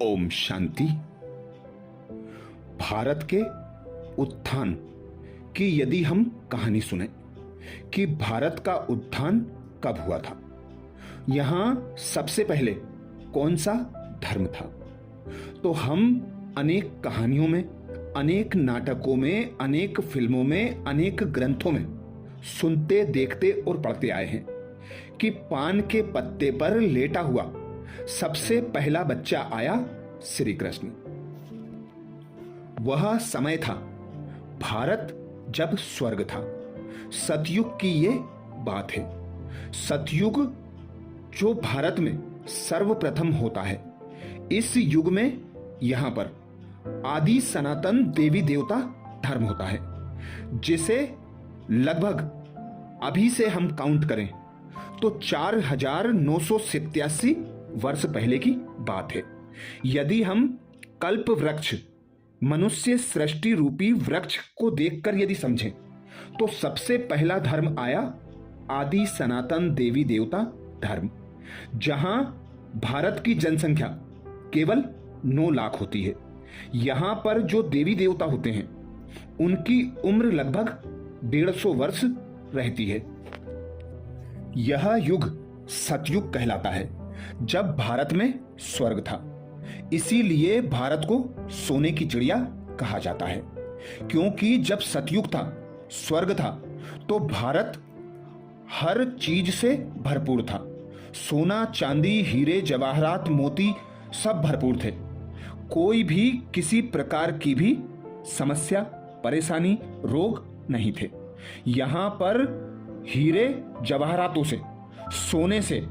ओम शांति। भारत के उत्थान की यदि हम कहानी सुने कि भारत का उत्थान कब हुआ था, यहां सबसे पहले कौन सा धर्म था, तो हम अनेक कहानियों में, अनेक नाटकों में, अनेक फिल्मों में, अनेक ग्रंथों में सुनते, देखते और पढ़ते आए हैं कि पान के पत्ते पर लेटा हुआ सबसे पहला बच्चा आया श्री कृष्ण। वह समय था भारत जब स्वर्ग था। सतयुग की ये बात है। सतयुग जो भारत में सर्वप्रथम होता है, इस युग में यहां पर आदि सनातन देवी देवता धर्म होता है, जिसे लगभग अभी से हम काउंट करें तो 4987 वर्ष पहले की बात है। यदि हम कल्प वृक्ष, मनुष्य सृष्टि रूपी वृक्ष को देखकर यदि समझें, तो सबसे पहला धर्म आया आदि सनातन देवी देवता धर्म, जहां भारत की जनसंख्या केवल 9 लाख होती है। यहां पर जो देवी देवता होते हैं उनकी उम्र लगभग 150 वर्ष रहती है। यह युग सतयुग कहलाता है, जब भारत में स्वर्ग था। इसीलिए भारत को सोने की चिड़िया कहा जाता है, क्योंकि जब सतयुग था, स्वर्ग था, तो भारत हर चीज से भरपूर था। सोना, चांदी, हीरे, जवाहरात, मोती सब भरपूर थे। कोई भी किसी प्रकार की भी समस्या, परेशानी, रोग नहीं थे। यहां पर हीरे जवाहरातों से, सोने से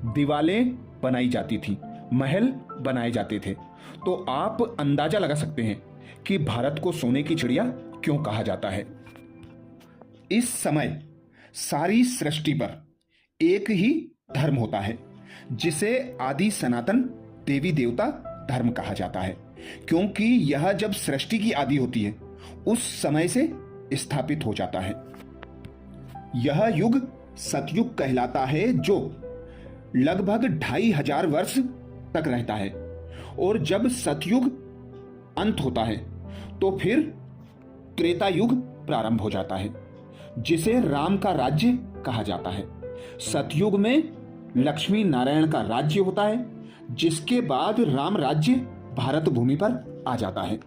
दीवारें बनाई जाती थी, महल बनाए जाते थे। तो आप अंदाजा लगा सकते हैं कि भारत को सोने की चिड़िया क्यों कहा जाता है। इस समय सारी सृष्टि पर एक ही धर्म होता है, जिसे आदि सनातन देवी देवता धर्म कहा जाता है, क्योंकि यह जब सृष्टि की आदि होती है उस समय से स्थापित हो जाता है। यह युग सतयुग कहलाता है, जो लगभग 2500 वर्ष तक रहता है। और जब सतयुग अंत होता है तो फिर त्रेता युग प्रारंभ हो जाता है, जिसे राम का राज्य कहा जाता है। सतयुग में लक्ष्मी नारायण का राज्य होता है, जिसके बाद राम राज्य भारत भूमि पर आ जाता है।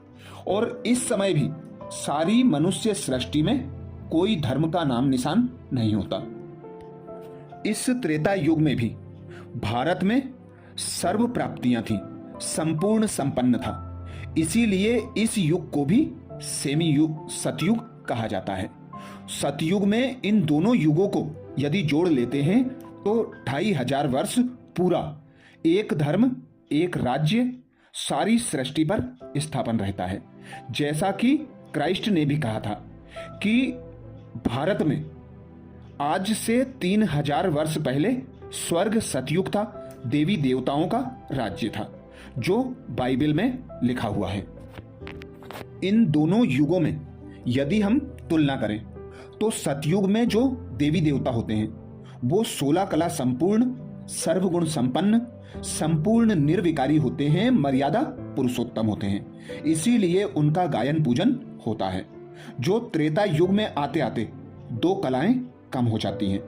और इस समय भी सारी मनुष्य सृष्टि में कोई धर्म का नाम निशान नहीं होता। इस त्रेता युग में भी भारत में सर्व प्राप्तियां थी, संपूर्ण संपन्न था। इसीलिए इस युग को भी सेमी युग, सतयुग कहा जाता है। सतयुग में इन दोनों युगों को यदि जोड़ लेते हैं तो 2500 वर्ष पूरा एक धर्म, एक राज्य सारी सृष्टि पर स्थापन रहता है। जैसा कि क्राइस्ट ने भी कहा था कि भारत में आज से 3000 वर्ष पहले स्वर्ग सतयुग था, देवी देवताओं का राज्य था, जो बाइबल में लिखा हुआ है। इन दोनों युगों में यदि हम तुलना करें तो सतयुग में जो देवी देवता होते हैं वो 16 कला संपूर्ण, सर्वगुण संपन्न, संपूर्ण निर्विकारी होते हैं, मर्यादा पुरुषोत्तम होते हैं। इसीलिए उनका गायन पूजन होता है। जो त्रेता युग में आते आते 2 कलाएं कम हो जाती हैं,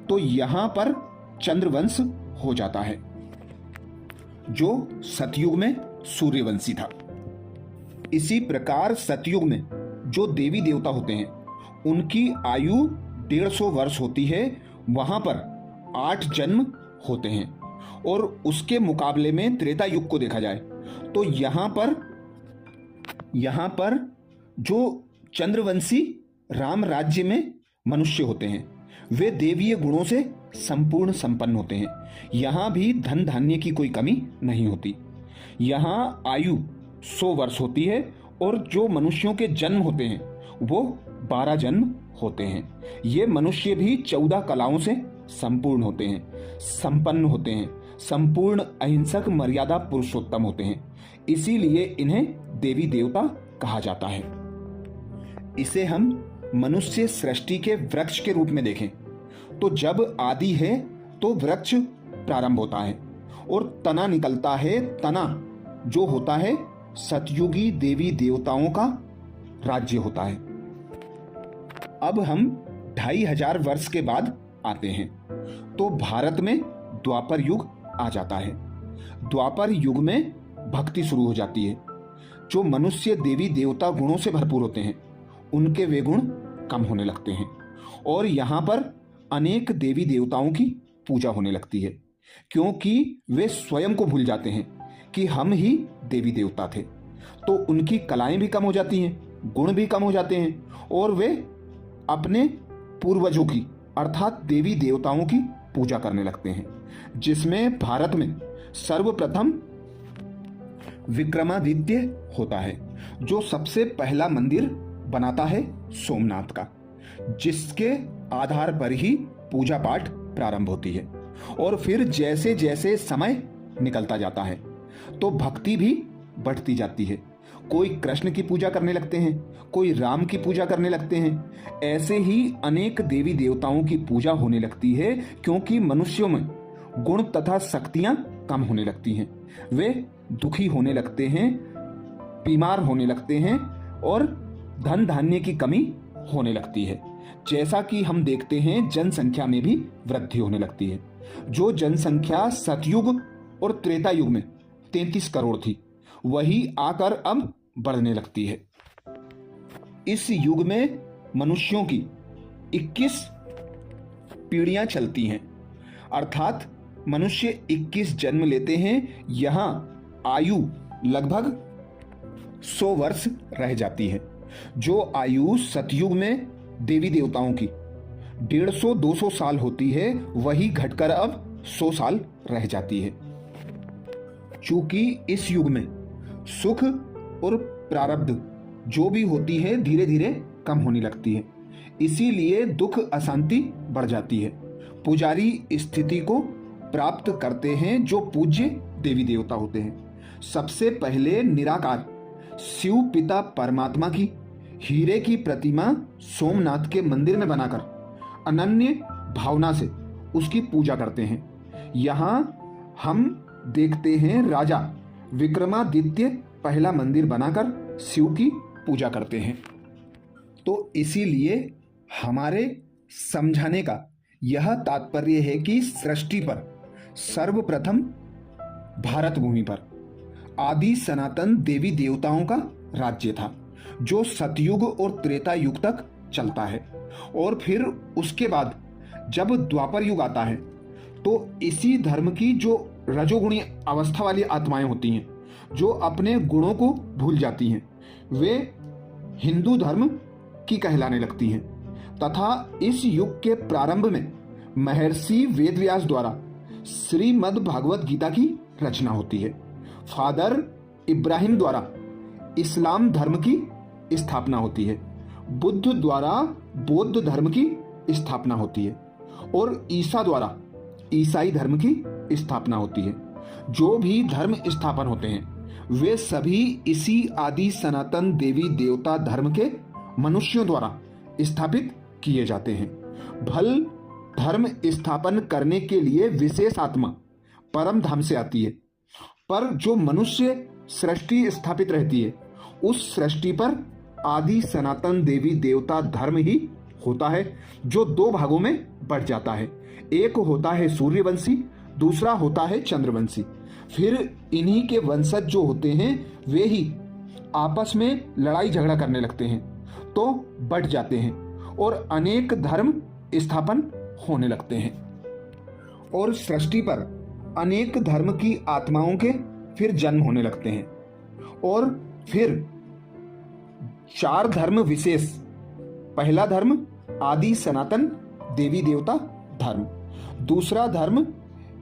तो यहां पर चंद्रवंश हो जाता है, जो सतयुग में सूर्यवंशी था। इसी प्रकार सतयुग में जो देवी देवता होते हैं उनकी आयु 150 वर्ष होती है। वहां पर 8 जन्म होते हैं। और उसके मुकाबले में त्रेता युग को देखा जाए तो यहां पर जो चंद्रवंशी राम राज्य में मनुष्य होते हैं वे देवीय गुणों से संपूर्ण संपन्न होते हैं। यहां भी धन धान्य की कोई कमी नहीं होती। यहां आयु 100 वर्ष होती है और जो मनुष्यों के जन्म होते हैं वो 12 जन्म होते हैं। ये मनुष्य भी 14 कलाओं से संपूर्ण होते हैं, संपन्न होते हैं, संपूर्ण अहिंसक, मर्यादा पुरुषोत्तम होते हैं। इसीलिए इन्हें देवी देवता कहा जाता है। इसे हम मनुष्य सृष्टि के वृक्ष के रूप में देखें तो जब आदि है तो वृक्ष प्रारंभ होता है और तना निकलता है। तना जो होता है सतयुगी देवी देवताओं का राज्य होता है। अब हम 2500 वर्ष के बाद आते हैं तो भारत में द्वापर युग आ जाता है। द्वापर युग में भक्ति शुरू हो जाती है। जो मनुष्य देवी देवता गुणों से भरपूर होते हैं उनके वे गुण कम होने लगते हैं और यहाँ पर अनेक देवी देवताओं की पूजा होने लगती है, क्योंकि वे स्वयं को भूल जाते हैं कि हम ही देवी देवता थे। तो उनकी कलाएं भी कम हो जाती हैं, गुण भी कम हो जाते हैं और वे अपने पूर्वजों की अर्थात देवी देवताओं की पूजा करने लगते हैं, जिसमें भारत में सर्वप्रथम विक्रमादित्य होता है, जो सबसे पहला मंदिर बनाता है सोमनाथ का, जिसके आधार पर ही पूजा पाठ प्रारंभ होती है। और फिर जैसे जैसे समय निकलता जाता है तो भक्ति भी बढ़ती जाती है। कोई कृष्ण की पूजा करने लगते हैं, कोई राम की पूजा करने लगते हैं। ऐसे ही अनेक देवी देवताओं की पूजा होने लगती है, क्योंकि मनुष्यों में गुण तथा शक्तियां कम होने लगती हैं। वे दुखी होने लगते हैं, बीमार होने लगते हैं और धन धान्य की कमी होने लगती है। जैसा कि हम देखते हैं जनसंख्या में भी वृद्धि होने लगती है। जो जनसंख्या सतयुग और त्रेता युग में 33 करोड़ थी, वही आकर अब बढ़ने लगती है। इस युग में मनुष्यों की 21 पीढ़ियां चलती हैं, अर्थात मनुष्य 21 जन्म लेते हैं। यहाँ आयु लगभग 100 वर्ष रह जाती है। जो आयु सतयुग में देवी देवताओं की 150-200 साल होती है, वही घटकर अब 100 साल रह जाती है। चूंकि इस युग में सुख और प्रारब्ध जो भी होती है धीरे धीरे कम होने लगती है, इसीलिए दुख अशांति बढ़ जाती है। पुजारी स्थिति को प्राप्त करते हैं जो पूज्य देवी देवता होते हैं। सबसे पहले निराकार शिव पिता परमात्मा की हीरे की प्रतिमा सोमनाथ के मंदिर में बनाकर अनन्य भावना से उसकी पूजा करते हैं। यहाँ हम देखते हैं राजा विक्रमादित्य पहला मंदिर बनाकर शिव की पूजा करते हैं। तो इसीलिए हमारे समझाने का यह तात्पर्य है कि सृष्टि पर सर्वप्रथम भारत भूमि पर आदि सनातन देवी देवताओं का राज्य था, जो सतयुग और त्रेता युग तक चलता है। और फिर उसके बाद जब द्वापर युग आता है तो इसी धर्म की जो रजोगुणी अवस्था वाली आत्माएं होती हैं, जो अपने गुणों को भूल जाती हैं, वे हिंदू धर्म की कहलाने लगती हैं। तथा इस युग के प्रारंभ में महर्षि वेदव्यास द्वारा श्रीमद् भागवत गीता की रचना होती है। फादर इब्राहिम द्वारा इस्लाम धर्म की स्थापना होती है। बुद्ध द्वारा बौद्ध धर्म की स्थापना होती है और ईसा द्वारा ईसाई धर्म की स्थापना होती है। जो भी धर्म स्थापन होते हैं वे सभी इसी आदि सनातन देवी देवता धर्म के मनुष्यों द्वारा स्थापित किए जाते हैं। भल धर्म स्थापन करने के लिए विशेष आत्मा परम धाम से आती है, पर जो मनुष्य सृष्टि स्थापित रहती है उस सृष्टि पर आदि सनातन देवी देवता धर्म ही होता है, जो दो भागों में बढ़ जाता है। एक होता है सूर्यवंशी, दूसरा होता है चंद्रवंशी। फिर इन्हीं के वंशज जो होते हैं वे ही आपस में लड़ाई झगड़ा करने लगते हैं, तो बढ़ जाते हैं और अनेक धर्म स्थापन होने लगते हैं। और सृष्टि पर अनेक धर्म की आत्माओं के फिर जन्म होने लगते हैं। और फिर 4 धर्म विशेष। पहला धर्म आदि सनातन देवी देवता धर्म, दूसरा धर्म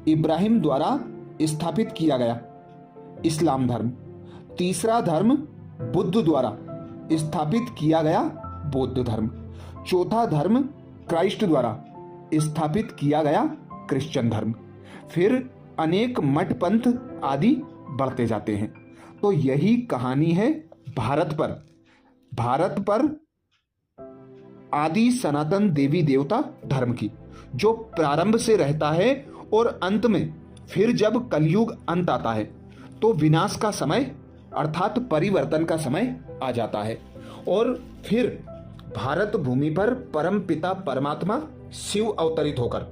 इब्राहिम द्वारा स्थापित किया गया इस्लाम धर्म, तीसरा धर्म बुद्ध द्वारा स्थापित किया गया बौद्ध धर्म, चौथा धर्म क्राइस्ट द्वारा स्थापित किया गया क्रिश्चियन धर्म। फिर अनेक मठ पंथ आदि बढ़ते जाते हैं। तो यही कहानी है भारत पर आदि सनातन देवी देवता धर्म की, जो प्रारंभ से रहता है और अंत में फिर जब कलयुग अंत आता है तो विनाश का समय अर्थात परिवर्तन का समय आ जाता है और फिर भारत भूमि पर परम पिता परमात्मा शिव अवतरित होकर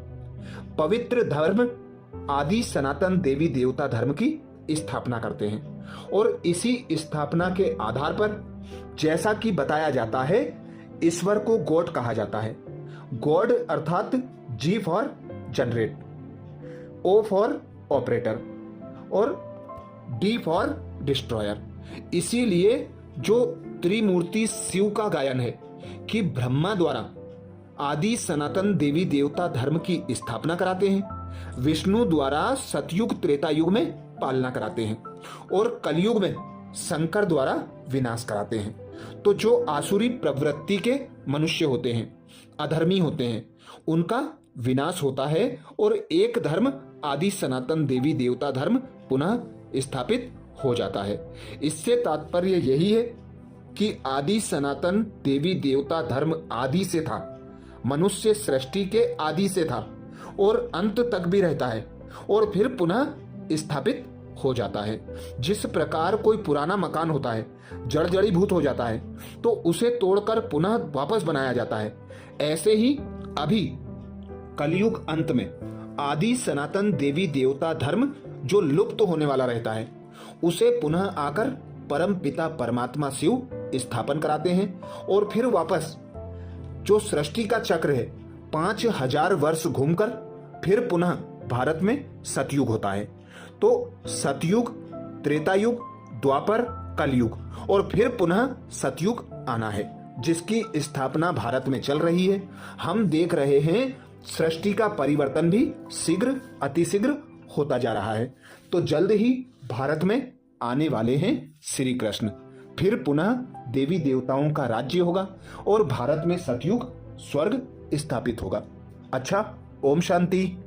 पवित्र धर्म आदि सनातन देवी देवता धर्म की स्थापना करते हैं। और इसी स्थापना के आधार पर जैसा कि बताया जाता है, ईश्वर को गॉड कहा जाता है। गॉड अर्थात G for generate, O for operator और डी फॉर डिस्ट्रॉयर। इसीलिए जो त्रिमूर्ति शिव का गायन है कि ब्रह्मा द्वारा आदि सनातन देवी देवता धर्म की स्थापना कराते हैं, विष्णु द्वारा सतयुग त्रेता युग में पालना कराते हैं और कलयुग में शंकर द्वारा विनाश कराते हैं। तो जो आसुरी प्रवृत्ति के मनुष्य होते हैं, अधर्मी होते हैं, उनका विनाश होता है और एक धर्म आदि सनातन देवी देवता धर्म पुनः स्थापित हो जाता है। इससे तात्पर्य यही है कि आदि सनातन देवी देवता धर्म आदि से था, मनुष्य सृष्टि के आदि से था और अंत तक भी रहता है और फिर पुनः स्थापित हो जाता है। जिस प्रकार कोई पुराना मकान होता है, जर्जरीभूत हो जाता है तो उसे तोड़कर पुनः वापस बनाया जाता है, ऐसे ही अभी कलयुग अंत में आदि सनातन देवी देवता धर्म जो लुप्त होने वाला रहता है उसे पुनः आकर परम पिता परमात्मा शिव स्थापन कराते हैं और फिर वापस जो सृष्टि का चक्र है 5000 वर्ष घूमकर फिर पुनः भारत में सतयुग होता है। तो सतयुग, त्रेतायुग, द्वापर, कलयुग और फिर पुनः सतयुग आना है, जिसकी स्थापना भारत में चल रही है। हम देख रहे हैं सृष्टि का परिवर्तन भी शीघ्र अतिशीघ्र होता जा रहा है। तो जल्द ही भारत में आने वाले हैं श्री कृष्ण, फिर पुनः देवी देवताओं का राज्य होगा और भारत में सतयुग स्वर्ग स्थापित होगा। अच्छा, ओम शांति।